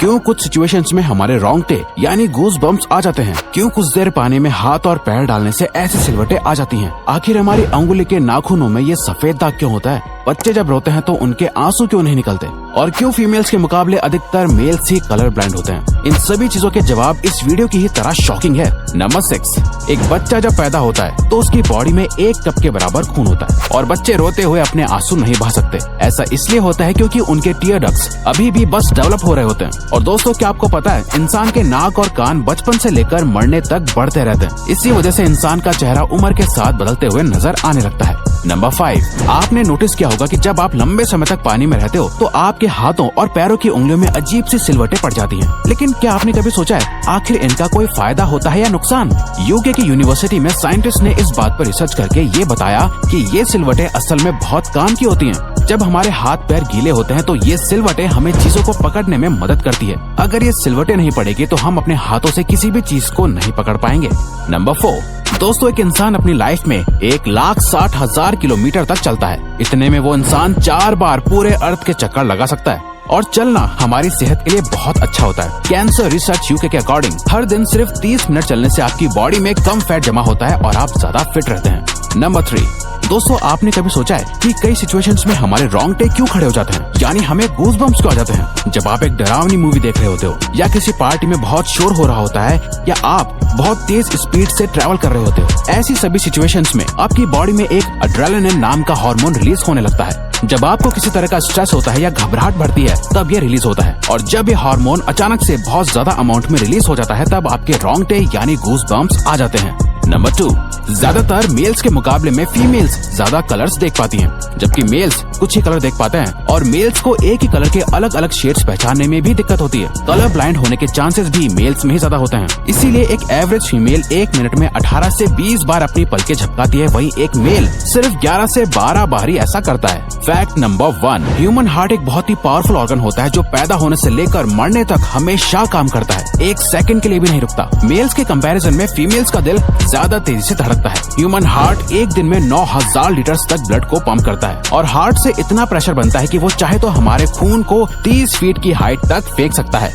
क्यों कुछ सिचुएशंस में हमारे रोंगटे यानी गूज बम्प्स आ जाते हैं? क्यों कुछ देर पानी में हाथ और पैर डालने से ऐसी सिलवटें आ जाती हैं? आखिर हमारी अंगुली के नाखूनों में ये सफेद दाग क्यों होता है? बच्चे जब रोते हैं तो उनके आंसू क्यों नहीं निकलते? और क्यों फीमेल्स के मुकाबले अधिकतर मेल्स ही कलर ब्लाइंड होते हैं? इन सभी चीजों के जवाब इस वीडियो की ही तरह शॉकिंग है। नंबर 6, एक बच्चा जब पैदा होता है तो उसकी बॉडी में 1 कप के बराबर खून होता है और बच्चे रोते हुए अपने आंसू नहीं बहा सकते। ऐसा इसलिए होता है क्योंकि उनके टीयर डक्ट्स अभी भी बस डेवलप हो रहे होते हैं। और दोस्तों, क्या आपको पता है इंसान के नाक और कान बचपन से लेकर मरने तक बढ़ते रहते हैं। इसी वजह से इंसान का चेहरा उम्र के साथ बदलते हुए नजर आने लगता है। नंबर 5, आपने नोटिस किया होगा कि जब आप लंबे समय तक पानी में रहते हो तो आपके हाथों और पैरों की उंगलियों में अजीब सी सिलवटें पड़ जाती हैं। लेकिन क्या आपने कभी सोचा है आखिर इनका कोई फायदा होता है या नुकसान? यूके की यूनिवर्सिटी में साइंटिस्ट ने इस बात पर रिसर्च करके ये बताया कि ये सिलवटें असल में बहुत काम की होती हैं। जब हमारे हाथ पैर गीले होते हैं तो ये सिलवटें हमें चीजों को पकड़ने में मदद करती है। अगर ये सिलवटें नहीं पड़ेगी तो हम अपने हाथों से किसी भी चीज को नहीं पकड़ पाएंगे। नंबर 4, दोस्तों, एक इंसान अपनी लाइफ में 1,60,000 किलोमीटर तक चलता है। इतने में वो इंसान 4 बार पूरे अर्थ के चक्कर लगा सकता है। और चलना हमारी सेहत के लिए बहुत अच्छा होता है। कैंसर रिसर्च यूके के अकॉर्डिंग हर दिन सिर्फ 30 मिनट चलने से आपकी बॉडी में कम फैट जमा होता है और आप ज्यादा फिट रहते हैं। नंबर 3, दोस्तों, आपने कभी सोचा है कि कई सिचुएशंस में हमारे रोंगटे क्यों खड़े हो जाते हैं, यानी हमें गूज बम्प्स क्यों आ जाते हैं? जब आप एक डरावनी मूवी देख रहे होते हो, या किसी पार्टी में बहुत शोर हो रहा होता है, या आप बहुत तेज स्पीड से ट्रैवल कर रहे होते हो, ऐसी सभी सिचुएशंस में आपकी बॉडी में एक एड्रेनालिन नाम का हार्मोन रिलीज होने लगता है। जब आपको किसी तरह का स्ट्रेस होता है या घबराहट बढ़ती है तब ये रिलीज होता है। और जब ये हार्मोन अचानक से बहुत ज्यादा अमाउंट में रिलीज हो जाता है तब आपके रोंगटे यानी गूज बम्प्स आ जाते हैं। नंबर 2, ज्यादातर मेल्स के मुकाबले में फीमेल्स ज्यादा कलर्स देख पाती हैं, जबकि मेल्स कुछ ही कलर देख पाते हैं। और मेल्स को एक ही कलर के अलग अलग शेड्स पहचानने में भी दिक्कत होती है। कलर ब्लाइंड होने के चांसेस भी मेल्स में ही ज्यादा होते हैं। इसीलिए एक एवरेज फीमेल 1 मिनट में 18 से 20 बार अपनी पलकें झपकाती है, वहीं एक मेल सिर्फ 11 से 12 बार ही ऐसा करता है। फैक्ट नंबर 1, ह्यूमन हार्ट एक बहुत ही पावरफुल ऑर्गन होता है जो पैदा होने से लेकर मरने तक हमेशा काम करता है। 1 सेकंड के लिए भी नहीं रुकता। मेल्स के कंपैरिजन में फीमेल्स का दिल ज्यादा तेजी से धड़कता है। ह्यूमन हार्ट एक दिन में 9,000 लीटर्स तक ब्लड को पंप करता है और हार्ट से इतना प्रेशर बनता है कि वो चाहे तो हमारे खून को 30 फीट की हाइट तक फेंक सकता है।